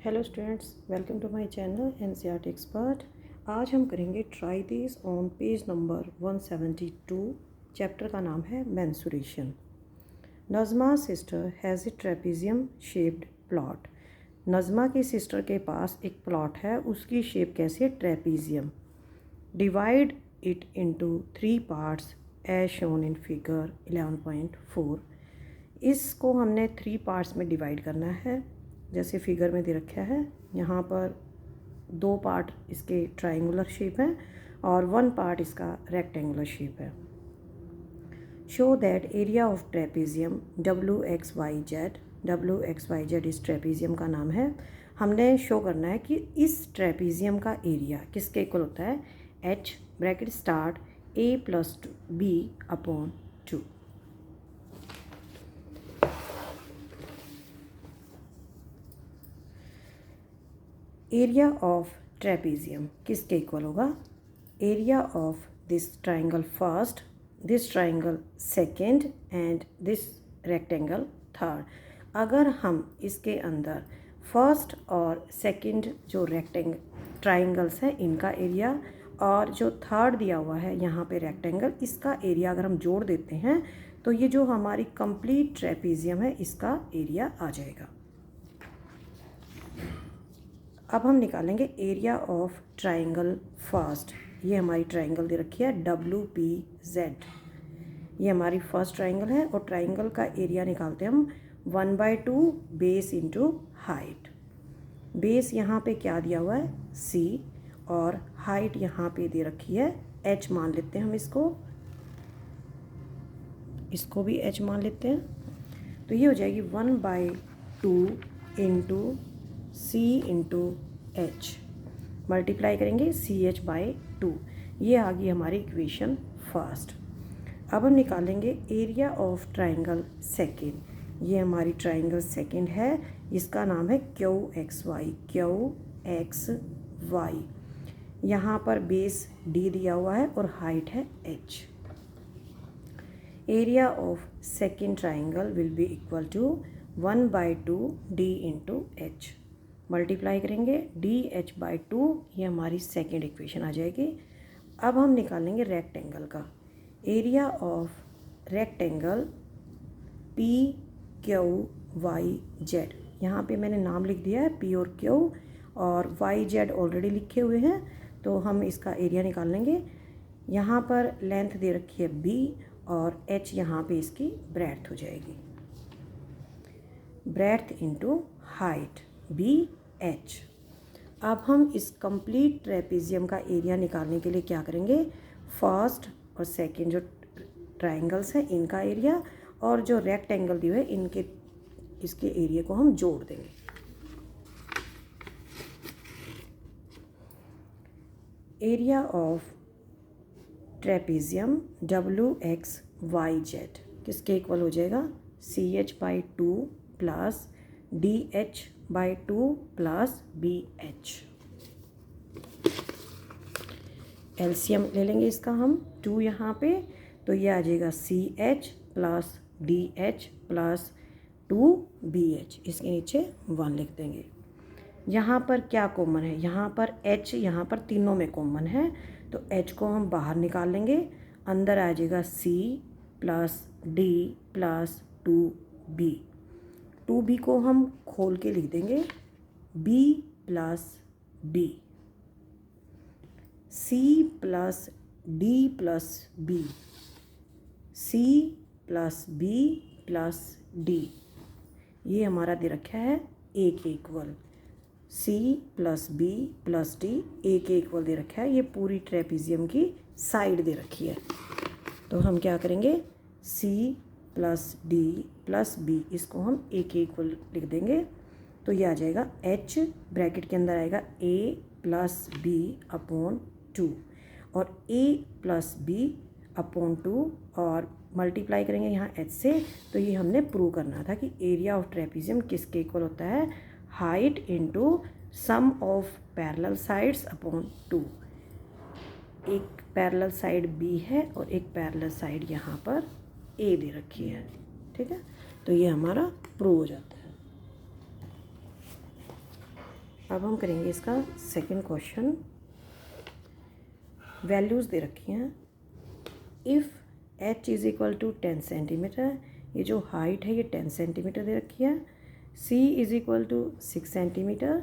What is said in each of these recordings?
Hello students, welcome to my channel NCERT expert. आज हम करेंगे try this on page number 172। Chapter का नाम है mensuration. Nazma sister has a trapezium shaped plot. Nazma की सिस्टर के पास एक प्लॉट है, उसकी शेप कैसे? Trapezium. Divide it into 3 parts as shown in figure 11.4। इसको हमने 3 पार्ट्स में डिवाइड करना है, जैसे फिगर में दे रखा है। यहाँ पर 2 पार्ट इसके ट्रायंगुलर शेप है और 1 पार्ट इसका रेक्टेंगुलर शेप है। Show that area of trapezium WXYZ इस ट्रेपेजियम का नाम है। हमने शो करना है कि इस ट्रेपेजियम का एरिया किसके इक्वल होता है? H bracket start A + B/2। Area of trapezium किसके इक्वल होगा? Area of this triangle first, this triangle second and this rectangle third. अगर हम इसके अंदर फर्स्ट और सेकंड जो ट्राइंगल्स हैं इनका एरिया और जो थर्ड दिया हुआ है यहाँ पे रेक्टेंगल, इसका एरिया अगर हम जोड़ देते हैं तो ये जो हमारी कंप्लीट ट्रेपेजियम है इसका एरिया आ जाएगा। अब हम निकालेंगे एरिया ऑफ ट्राइंगल फर्स्ट। ये हमारी ट्राइंगल दे रखी है WPZ। ये हमारी फर्स्ट ट्राइंगल है और ट्राइंगल का एरिया निकालते हैं हम 1/2 बेस इंटू हाइट। बेस यहाँ पे क्या दिया हुआ है? C और हाइट यहाँ पे दे रखी है H। मान लेते हैं हम इसको भी H मान लेते हैं। तो ये हो जाएगी 1/2 into C into H। Multiply करेंगे CH/2। ये आ गई हमारी इक्वेशन फर्स्ट। अब हम निकालेंगे एरिया ऑफ ट्राइंगल सेकेंड। ये हमारी ट्राइंगल सेकेंड है, इसका नाम है QXY। यहाँ पर बेस D दिया हुआ है और हाइट है H। Area of second triangle will be equal to 1/2 D into H। Multiply करेंगे DH/2। ये हमारी सेकेंड इक्वेशन आ जाएगी। अब हम निकालेंगे रेक्टेंगल का एरिया ऑफ रेक्टेंगल PQYZ। यहाँ पे मैंने नाम लिख दिया है P और Q और YZ ऑलरेडी लिखे हुए हैं, तो हम इसका एरिया निकाल लेंगे। यहाँ पर लेंथ दे रखी है B और H यहाँ पे इसकी ब्रेड्थ हो जाएगी। Breadth into height BH। अब हम इस कंप्लीट ट्रेपेजियम का एरिया निकालने के लिए क्या करेंगे? फर्स्ट और सेकंड जो ट्राइंगल्स हैं इनका एरिया और जो रेक्टेंगल दिए हुए इसके एरिया को हम जोड़ देंगे। एरिया ऑफ ट्रेपेजियम WXYZ किसके इक्वल हो जाएगा? CH/2 plus DH/2 plus BH। LCM ले लेंगे इसका हम 2 यहाँ पे, तो ये आ जाएगा CH plus DH plus 2BH। इसके नीचे 1 लिख देंगे। यहाँ पर क्या कॉमन है? यहाँ पर H यहाँ पर तीनों में कॉमन है, तो H को हम बाहर निकाल लेंगे। अंदर आ जाएगा C plus D plus 2B। 2B को हम खोल के लिख देंगे B plus B। C plus D plus B। C plus B plus D। ये हमारा दे रखा है A के equal. C plus B plus D A के इक्वल दे रखा है। ये पूरी ट्रेपेजियम की साइड दे रखी है, तो हम क्या करेंगे? C plus D plus B, इसको हम A के इक्वल लिख देंगे। तो ये आ जाएगा H ब्रैकेट के अंदर आएगा A प्लस B/2 और A प्लस B/2 और मल्टीप्लाई करेंगे यहाँ H से। तो ये हमने प्रूव करना था कि एरिया ऑफ ट्रेपेजियम किसके इक्वल होता है? Height into sum of parallel sides upon 2। एक पैरेलल साइड B है और एक पैरेलल साइड यहाँ पर A दे रखी है। ठीक है, तो ये हमारा प्रूव हो जाता है। अब हम करेंगे इसका सेकंड क्वेश्चन। वैल्यूज़ दे रखी हैं। If h is equal to 10 centimetre, ये जो हाइट है ये 10 सेंटीमीटर दे रखी है। c is equal to 6 centimetre.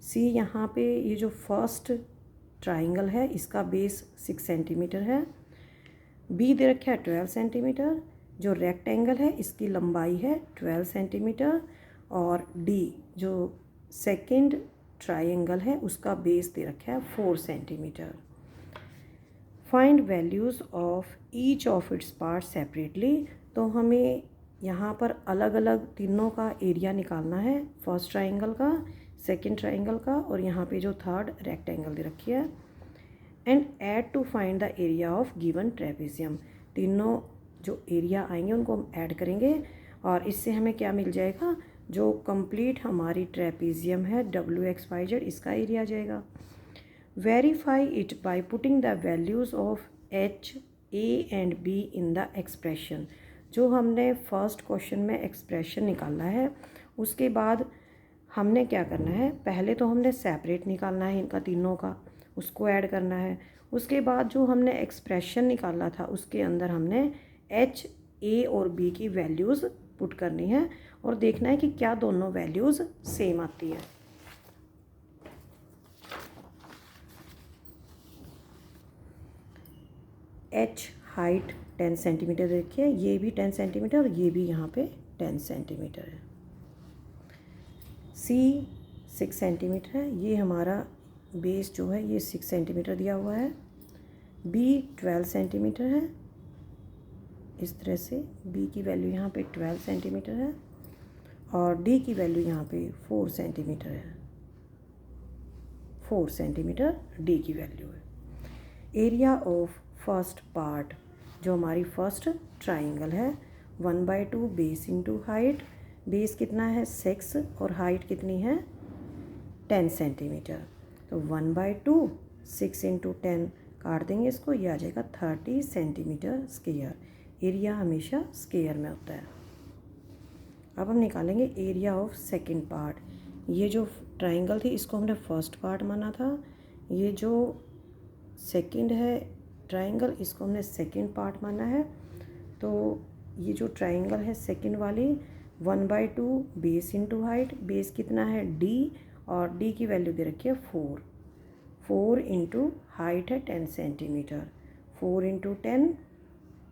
c यहाँ पे ये जो फर्स्ट ट्राइंगल है इसका बेस 6 सेंटीमीटर है। b दे रखा है 12 सेंटीमीटर। जो रेक्टेंगल है इसकी लंबाई है 12 सेंटीमीटर। और d जो सेकंड ट्राइंगल है उसका बेस दे रखा है 4 centimetre. Find values of each of its part separately. तो हमें यहाँ पर अलग अलग तीनों का एरिया निकालना है, फर्स्ट ट्राइंगल का, सेकंड ट्राइंगल का और यहाँ पे जो थर्ड रेक्टेंगल दे रखी है। And add to find the area of given trapezium. तीनों जो एरिया आएंगे उनको हम ऐड करेंगे और इससे हमें क्या मिल जाएगा, जो कंप्लीट हमारी ट्रेपेजियम है WXYZ इसका एरिया आ जाएगा। Verify it by putting the values of H, A and B in the expression. जो हमने फर्स्ट क्वेश्चन में एक्सप्रेशन निकाला है उसके बाद हमने क्या करना है, पहले तो हमने सेपरेट निकालना है इनका तीनों का, उसको ऐड करना है। उसके बाद जो हमने एक्सप्रेशन निकाला था उसके अंदर हमने H, A और B की वैल्यूज़ पुट करनी है और देखना है कि क्या दोनों वैल्यूज़ सेम आती है। H हाइट 10 सेंटीमीटर देखिए, ये भी 10 सेंटीमीटर और ये भी यहाँ पे 10 सेंटीमीटर है। C 6 सेंटीमीटर है, ये हमारा बेस जो है ये 6 सेंटीमीटर दिया हुआ है। B 12 सेंटीमीटर है, इस तरह से B की वैल्यू यहाँ पे 12 सेंटीमीटर है और D की वैल्यू यहाँ पे 4 सेंटीमीटर है। 4 सेंटीमीटर D की वैल्यू है। एरिया ऑफ फर्स्ट पार्ट, जो हमारी फर्स्ट ट्राइंगल है, 1/2 बेस इंटू हाइट। बेस कितना है 6 और हाइट कितनी है 10 सेंटीमीटर। तो 1/2 6 इंटू 10 काट देंगे इसको, ये आ जाएगा 30 सेंटीमीटर स्क्वायर। एरिया हमेशा स्क्वायर में होता है। अब हम निकालेंगे एरिया ऑफ सेकंड पार्ट। ये जो ट्राइंगल थी इसको हमने फर्स्ट पार्ट माना था, ये जो सेकंड है ट्राइंगल इसको हमने सेकंड पार्ट माना है। तो ये जो ट्राइंगल है सेकंड वाली 1/2 बेस इंटू हाइट, बेस कितना है D और D की वैल्यू दे रखी है 4 इंटू हाइट है 10 सेंटीमीटर। 4 इंटू 10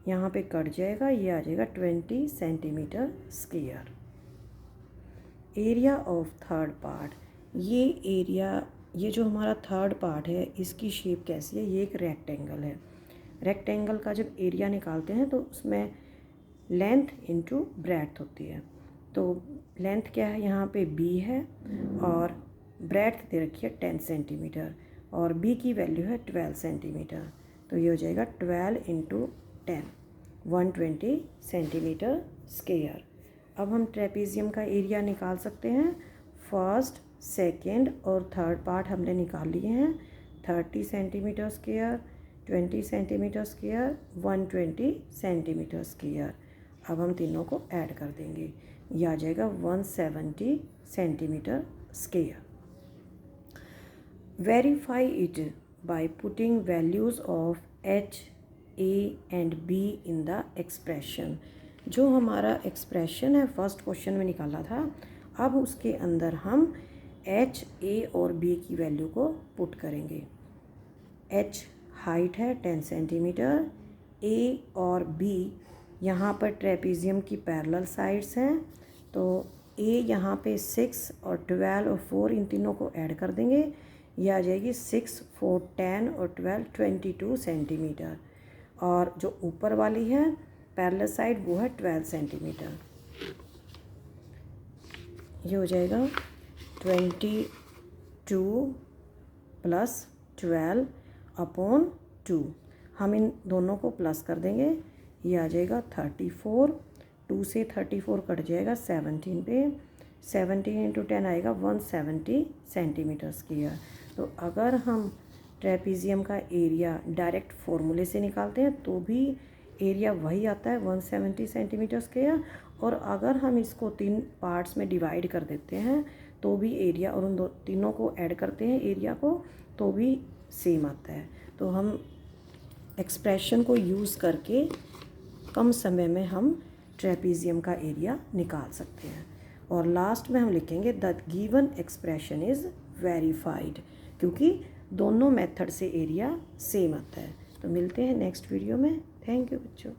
यहाँ पे कट जाएगा, ये आ जाएगा 20 centimetre square. Area of third part, ये एरिया, ये जो हमारा थर्ड पार्ट है इसकी शेप कैसी है, ये एक रेक्टेंगल है। रेक्टेंगल का जब एरिया निकालते हैं तो उसमें लेंथ इंटू ब्रेड्थ होती है। तो लेंथ क्या है यहाँ पे B है और ब्रेड्थ दे रखी है 10 सेंटीमीटर और B की वैल्यू है 12 सेंटीमीटर। तो ये हो जाएगा 12 इंटू 10 120 सेंटीमीटर स्क्वायर। अब हम ट्रेपेजियम का एरिया निकाल सकते हैं। फर्स्ट, सेकंड और थर्ड पार्ट हमने निकाल लिए हैं। 30 centimetre square, 20 centimetre square, 120 centimetre square. अब हम तीनों को ऐड कर देंगे, यह आ जाएगा 170 centimetre square. Verify it by putting values of H, A and B in the expression. जो हमारा एक्सप्रेशन है फर्स्ट क्वेश्चन में निकाला था, अब उसके अंदर हम H, A और B की वैल्यू को पुट करेंगे। H हाइट है 10 सेंटीमीटर, A और B यहाँ पर ट्रेपेजियम की पैरेलल साइड्स हैं। तो A यहाँ पे 6 और 12 और 4 इन तीनों को ऐड कर देंगे, यह आ जाएगी 6, 4, 10 और 12 22 सेंटीमीटर। और जो ऊपर वाली है पैरेलल साइड वो है 12 सेंटीमीटर। ये हो जाएगा 22 प्लस 12 अपॉन 2। हम इन दोनों को प्लस कर देंगे, ये आ जाएगा 34। 2 से 34 कट जाएगा 17 पे, 17 इंटू 10 आएगा 170 सेंटीमीटर स्क्वायर। तो अगर हम ट्रेपेजियम का एरिया डायरेक्ट फॉर्मूले से निकालते हैं तो भी एरिया वही आता है 170 सेंटीमीटर स्क्वायर। और अगर हम इसको 3 पार्ट्स में डिवाइड कर देते हैं तो भी एरिया, और उन तीनों को ऐड करते हैं एरिया को तो भी सेम आता है। तो हम एक्सप्रेशन को यूज़ करके कम समय में हम ट्रेपीजियम का एरिया निकाल सकते हैं। और लास्ट में हम लिखेंगे the given expression is verified, क्योंकि दोनों मेथड से एरिया सेम आता है। तो मिलते हैं नेक्स्ट वीडियो में। थैंक यू बच्चों।